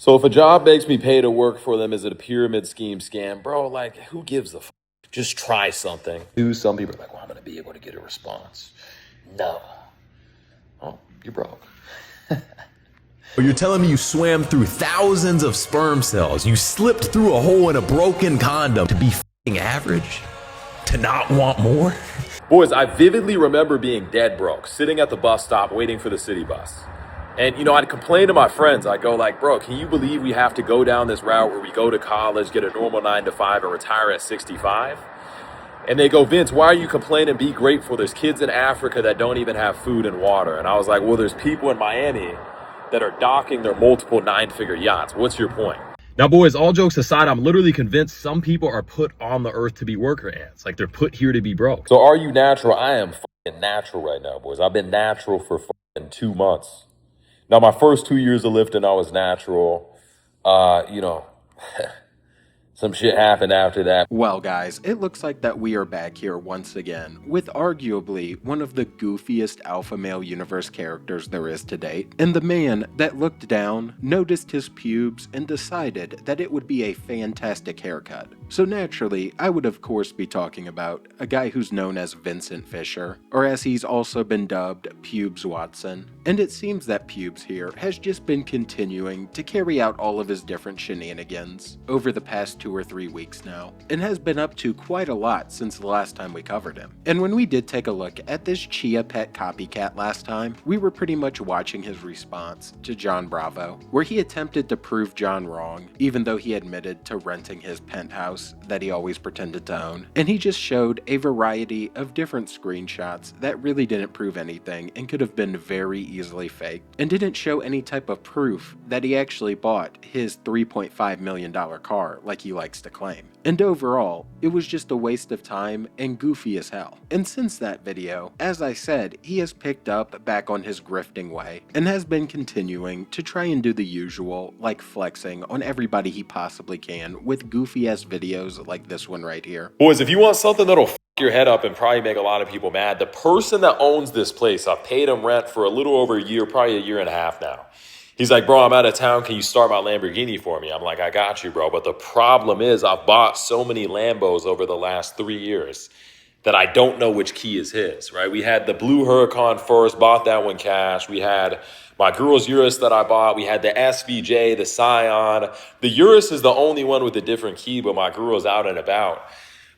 So if a job makes me pay to work for them, is it a pyramid scheme scam? Bro, like, who gives a f? Just try something. Some people are like, well, I'm going to be able to get a response. No. Oh, you're broke. But you're telling me you swam through thousands of sperm cells, you slipped through a hole in a broken condom to be f***ing average? To not want more? Boys, I vividly remember being dead broke, sitting at the bus stop waiting for the city bus. And, I'd complain to my friends. I go like, bro, can you believe we have to go down this route where we go to college, get a normal 9 to 5 and retire at 65? And they go, Vince, why are you complaining? Be grateful. There's kids in Africa that don't even have food and water. And I was like, well, there's people in Miami that are docking their multiple 9-figure yachts. What's your point? Now, boys, all jokes aside, I'm literally convinced some people are put on the earth to be worker ants. Like, they're put here to be broke. So are you natural? I am fucking natural right now, boys. I've been natural for fucking 2 months. Now, my first 2 years of lifting, I was natural. Some shit happened after that. Well guys, it looks like that we are back here once again with arguably one of the goofiest alpha male universe characters there is to date, and the man that looked down, noticed his pubes, and decided that it would be a fantastic haircut. So naturally, I would of course be talking about a guy who's known as Vincent Fischer, or as he's also been dubbed, Pubes Watson. And it seems that Pubes here has just been continuing to carry out all of his different shenanigans over the past 2 or 3 weeks now, and has been up to quite a lot since the last time we covered him. And when we did take a look at this Chia Pet copycat last time, we were pretty much watching his response to John Bravo, where he attempted to prove John wrong, even though he admitted to renting his penthouse that he always pretended to own. And he just showed a variety of different screenshots that really didn't prove anything and could have been very easily faked, and didn't show any type of proof that he actually bought his $3.5 million car like he likes to claim. And overall, it was just a waste of time and goofy as hell. And since that video, as I said, he has picked up back on his grifting way and has been continuing to try and do the usual, like flexing on everybody he possibly can with goofy ass videos like this one right here. Boys, if you want something that'll f your head up and probably make a lot of people mad, the person that owns this place, I've paid him rent for a little over a year, probably a year and a half now. He's like, bro, I'm out of town. Can you start my Lamborghini for me? I'm like, I got you, bro. But the problem is I've bought so many Lambos over the last 3 years that I don't know which key is his, right? We had the blue Huracan first, bought that one cash. We had my girl's Urus that I bought. We had the SVJ, the Scion. The Urus is the only one with a different key, but my girl's out and about.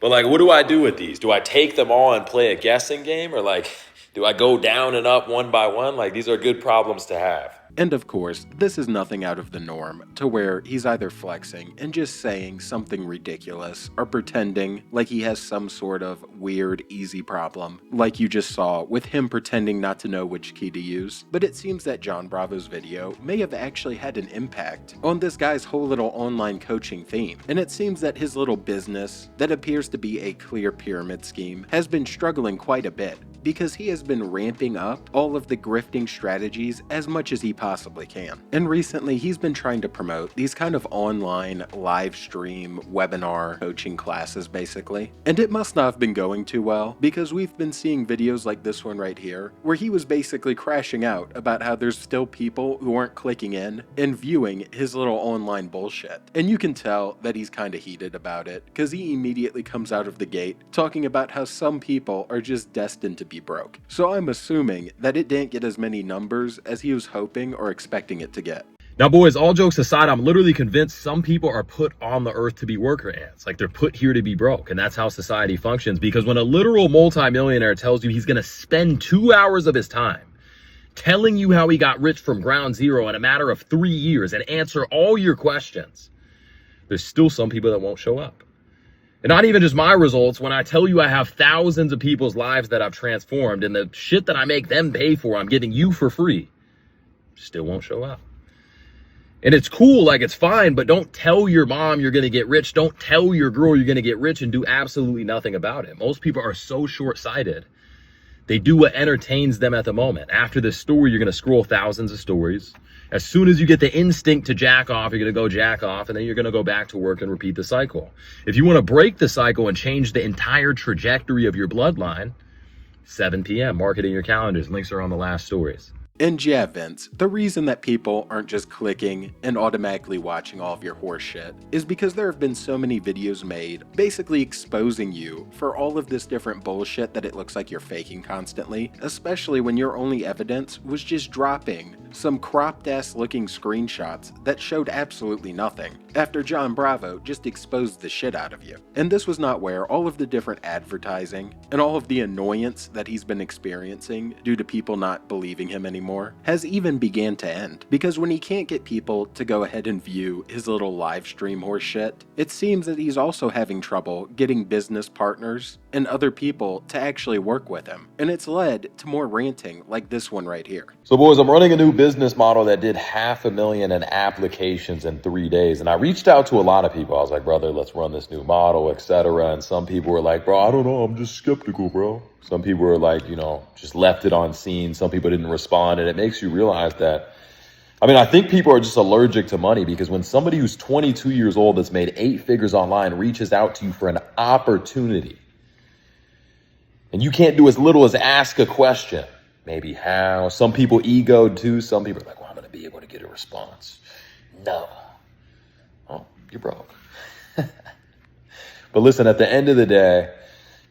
But like, what do I do with these? Do I take them all and play a guessing game? Or like, do I go down and up one by one? Like, these are good problems to have. And of course, this is nothing out of the norm, to where he's either flexing and just saying something ridiculous, or pretending like he has some sort of weird, easy problem, like you just saw with him pretending not to know which key to use. But it seems that John Bravo's video may have actually had an impact on this guy's whole little online coaching theme, and it seems that his little business, that appears to be a clear pyramid scheme, has been struggling quite a bit, because he has been ramping up all of the grifting strategies as much as he possibly can. And recently, he's been trying to promote these kind of online live stream webinar coaching classes, basically. And it must not have been going too well, because we've been seeing videos like this one right here, where he was basically crashing out about how there's still people who aren't clicking in and viewing his little online bullshit. And you can tell that he's kind of heated about it, because he immediately comes out of the gate talking about how some people are just destined to be broke. So I'm assuming that it didn't get as many numbers as he was hoping or expecting it to get. Now, boys, all jokes aside, I'm literally convinced some people are put on the earth to be worker ants. Like, they're put here to be broke, and that's how society functions. Because when a literal multimillionaire tells you he's going to spend 2 hours of his time telling you how he got rich from ground zero in a matter of 3 years and answer all your questions, there's still some people that won't show up. And not even just my results. When I tell you I have thousands of people's lives that I've transformed, and the shit that I make them pay for, I'm giving you for free, still won't show up. And it's cool, like, it's fine, but don't tell your mom you're going to get rich. Don't tell your girl you're going to get rich and do absolutely nothing about it. Most people are so short-sighted. They do what entertains them at the moment. After this story, you're going to scroll thousands of stories. As soon as you get the instinct to jack off, you're going to go jack off, and then you're going to go back to work and repeat the cycle. If you want to break the cycle and change the entire trajectory of your bloodline, 7 p.m., mark it in your calendars. Links are on the last stories. And yeah, Vince, the reason that people aren't just clicking and automatically watching all of your horse shit is because there have been so many videos made basically exposing you for all of this different bullshit that it looks like you're faking constantly, especially when your only evidence was just dropping some cropped ass looking screenshots that showed absolutely nothing after John Bravo just exposed the shit out of you. And this was not where all of the different advertising and all of the annoyance that he's been experiencing due to people not believing him anymore has even began to end. Because when he can't get people to go ahead and view his little live stream horse shit, it seems that he's also having trouble getting business partners and other people to actually work with him. And it's led to more ranting like this one right here. So boys, I'm running a new business model that did 500,000 in applications in 3 days. And I reached out to a lot of people. I was like, brother, let's run this new model, etc. And some people were like, bro, I don't know. I'm just skeptical, bro. Some people were like, just left it on scene. Some people didn't respond. And it makes you realize that, I think people are just allergic to money, because when somebody who's 22 years old that's made 8 figures online reaches out to you for an opportunity, and you can't do as little as ask a question, maybe how. Some people egoed too. Some people are like, well, I'm going to be able to get a response. No. Oh, you're broke. But listen, at the end of the day,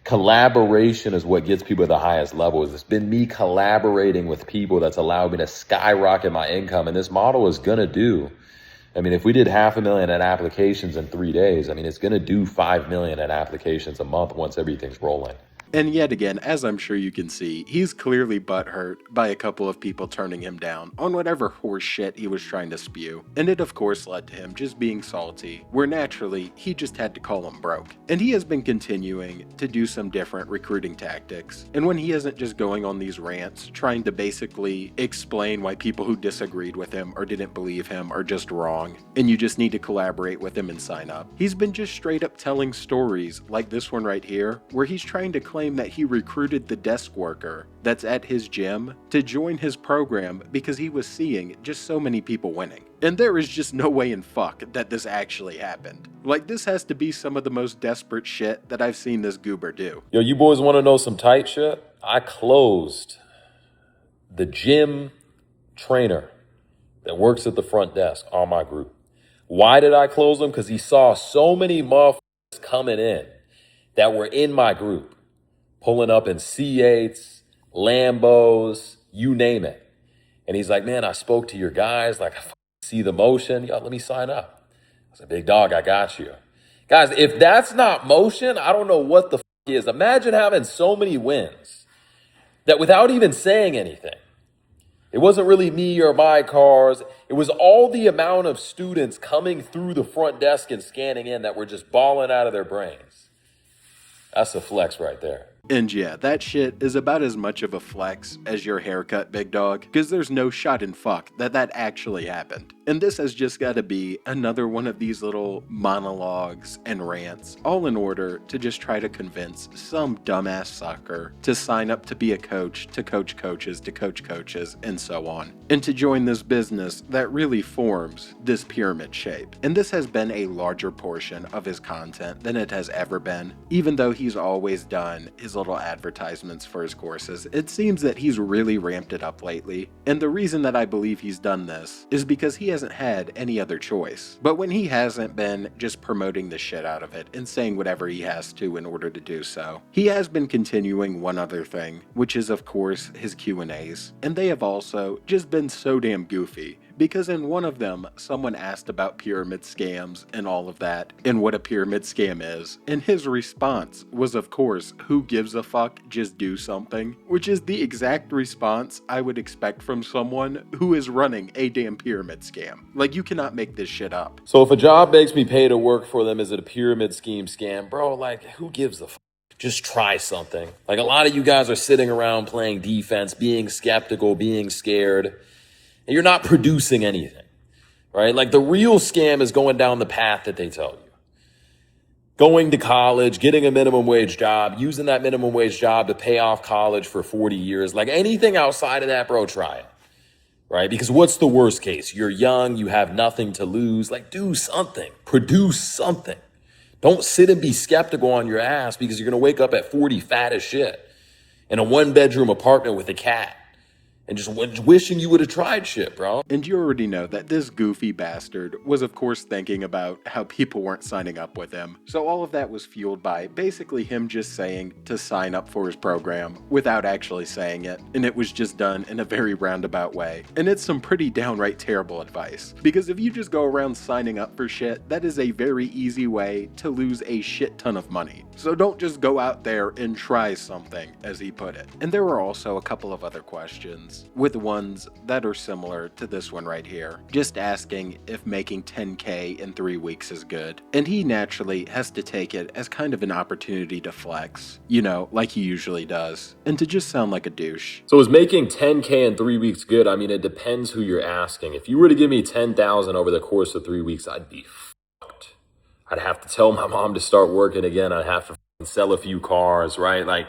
collaboration is what gets people to the highest levels. It's been me collaborating with people that's allowed me to skyrocket my income. And this model is going to do, if we did 500,000 in applications in 3 days, it's going to do 5 million in applications a month once everything's rolling. And yet again, as I'm sure you can see, he's clearly butthurt by a couple of people turning him down on whatever horse shit he was trying to spew. And it of course led to him just being salty, where naturally he just had to call him broke. And he has been continuing to do some different recruiting tactics. And when he isn't just going on these rants, trying to basically explain why people who disagreed with him or didn't believe him are just wrong, and you just need to collaborate with him and sign up, he's been just straight up telling stories like this one right here, where he's trying to claim that he recruited the desk worker that's at his gym to join his program because he was seeing just so many people winning. And there is just no way in fuck that this actually happened. Like, this has to be some of the most desperate shit that I've seen this goober do. Yo, you boys want to know some tight shit? I closed the gym trainer that works at the front desk on my group. Why did I close him? Because he saw so many motherfuckers coming in that were in my group, pulling up in C8s, Lambos, you name it. And he's like, man, I spoke to your guys. Like, I see the motion. Yo, let me sign up. I was like, big dog, I got you. Guys, if that's not motion, I don't know what the is. Imagine having so many wins that without even saying anything, it wasn't really me or my cars. It was all the amount of students coming through the front desk and scanning in that were just balling out of their brains. That's a flex right there. And yeah, that shit is about as much of a flex as your haircut, big dog, because there's no shot in fuck that that actually happened. And this has just got to be another one of these little monologues and rants, all in order to just try to convince some dumbass sucker to sign up to be a coach, to coach coaches, to coach coaches, and so on, and to join this business that really forms this pyramid shape. And this has been a larger portion of his content than it has ever been, even though he's always done his little advertisements for his courses. It seems that he's really ramped it up lately, and the reason that I believe he's done this is because he hasn't had any other choice. But when he hasn't been just promoting the shit out of it and saying whatever he has to in order to do so, he has been continuing one other thing, which is of course his Q&As, and they have also just been so damn goofy. Because in one of them, someone asked about pyramid scams and all of that, and what a pyramid scam is, and his response was, of course, who gives a fuck, just do something, which is the exact response I would expect from someone who is running a damn pyramid scam. Like, you cannot make this shit up. So if a job makes me pay to work for them, is it a pyramid scheme scam? Bro, like, who gives a fuck? Just try something. Like, a lot of you guys are sitting around playing defense, being skeptical, being scared. You're not producing anything, right? Like, the real scam is going down the path that they tell you. Going to college, getting a minimum wage job, using that minimum wage job to pay off college for 40 years. Like, anything outside of that, bro, try it, right? Because what's the worst case? You're young, you have nothing to lose. Like, do something, produce something. Don't sit and be skeptical on your ass because you're going to wake up at 40 fat as shit in a 1-bedroom apartment with a cat and just wishing you would have tried shit, bro. And you already know that this goofy bastard was of course thinking about how people weren't signing up with him. So all of that was fueled by basically him just saying to sign up for his program without actually saying it. And it was just done in a very roundabout way. And it's some pretty downright terrible advice. Because if you just go around signing up for shit, that is a very easy way to lose a shit ton of money. So don't just go out there and try something, as he put it. And there were also a couple of other questions, with ones that are similar to this one right here. Just asking if making 10K in 3 weeks is good. And he naturally has to take it as kind of an opportunity to flex, you know, like he usually does, and to just sound like a douche. So is making 10K in 3 weeks good? I mean, it depends who you're asking. If you were to give me 10,000 over the course of 3 weeks, I'd be fucked. I'd have to tell my mom to start working again. I'd have to sell a few cars, right? Like,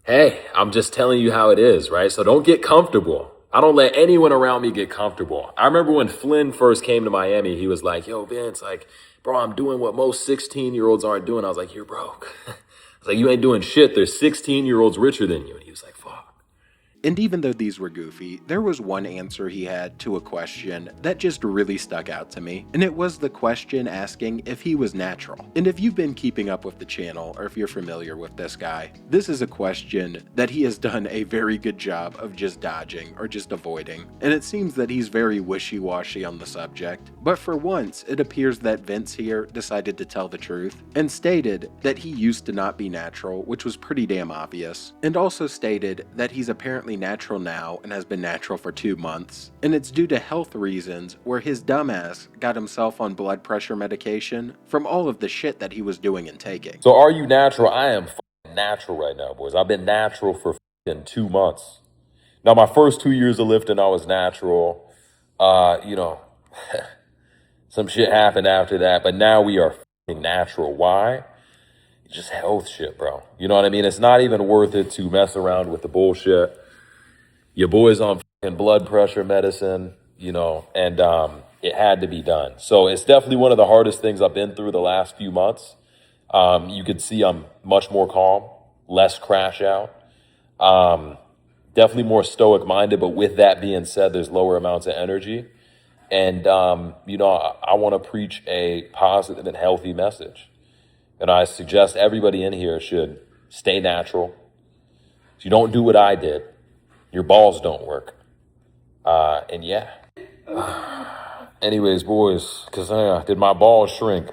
hey, I'm just telling you how it is, right? So don't get comfortable. I don't let anyone around me get comfortable. I remember when Flynn first came to Miami, he was like, yo, Vince, like, bro, I'm doing what most 16-year-olds aren't doing. I was like, you're broke. I was like, you ain't doing shit. There's 16-year-olds richer than you. And he was like, fuck. And even though these were goofy, there was one answer he had to a question that just really stuck out to me, and it was the question asking if he was natural. And if you've been keeping up with the channel, or if you're familiar with this guy, this is a question that he has done a very good job of just dodging or just avoiding, and it seems that he's very wishy-washy on the subject. But for once, it appears that Vince here decided to tell the truth, and stated that he used to not be natural, which was pretty damn obvious, and also stated that he's apparently natural now and has been natural for 2 months, and it's due to health reasons where his dumbass got himself on blood pressure medication from all of the shit that he was doing and taking. So are you natural? I am natural right now, boys. I've been natural for 2 months. Now, my first 2 years of lifting, I was natural. You know, some shit happened after that, but now we are natural. Why? It's just health shit, bro. You know what I mean? It's not even worth it to mess around with the bullshit. Your boy's on blood pressure medicine, you know, and it had to be done. So it's definitely one of the hardest things I've been through the last few months. You could see I'm much more calm, less crash out, definitely more stoic minded. But with that being said, there's lower amounts of energy. And, you know, I want to preach a positive and healthy message. And I suggest everybody in here should stay natural. If you don't do what I did, your balls don't work. And yeah. Anyways, boys, because did my balls shrink?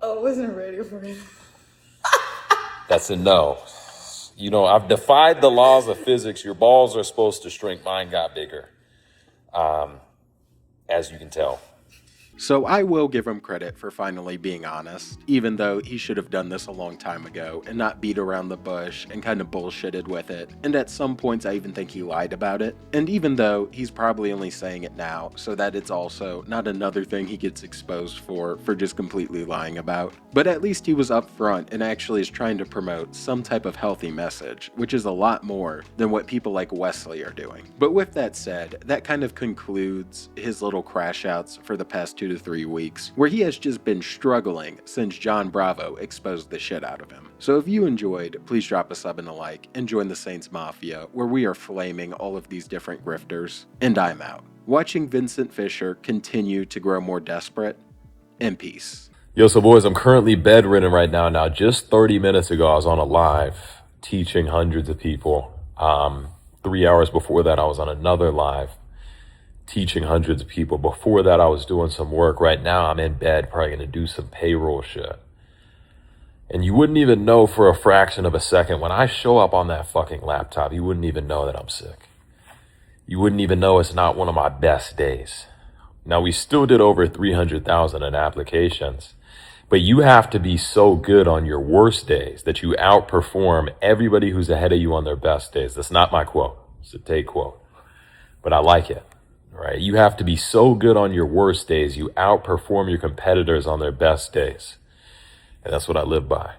Oh, I wasn't ready for it. That's a no. You know, I've defied the laws of physics. Your balls are supposed to shrink. Mine got bigger. As you can tell. So I will give him credit for finally being honest, even though he should have done this a long time ago and not beat around the bush and kind of bullshitted with it. And at some points I even think he lied about it. And even though he's probably only saying it now so that it's also not another thing he gets exposed for just completely lying about. But at least he was upfront and actually is trying to promote some type of healthy message, which is a lot more than what people like Wesley are doing. But with that said, that kind of concludes his little crash outs for the past 2 to 3 weeks, where he has just been struggling since John Bravo exposed the shit out of him. So if you enjoyed, please drop a sub and a like, and join the Saints Mafia, where we are flaming all of these different grifters. And I'm out. Watching Vincent Fischer continue to grow more desperate, and peace. Yo, so boys, I'm currently bedridden right now. Now, just 30 minutes ago, I was on a live teaching hundreds of people. 3 hours before that, I was on another live teaching hundreds of people. Before that, I was doing some work. Right now, I'm in bed, probably going to do some payroll shit. And you wouldn't even know for a fraction of a second, when I show up on that fucking laptop, you wouldn't even know that I'm sick. You wouldn't even know it's not one of my best days. Now, we still did over 300,000 in applications, but you have to be so good on your worst days that you outperform everybody who's ahead of you on their best days. That's not my quote. It's a take quote, but I like it. Right? You have to be so good on your worst days, you outperform your competitors on their best days. And that's what I live by.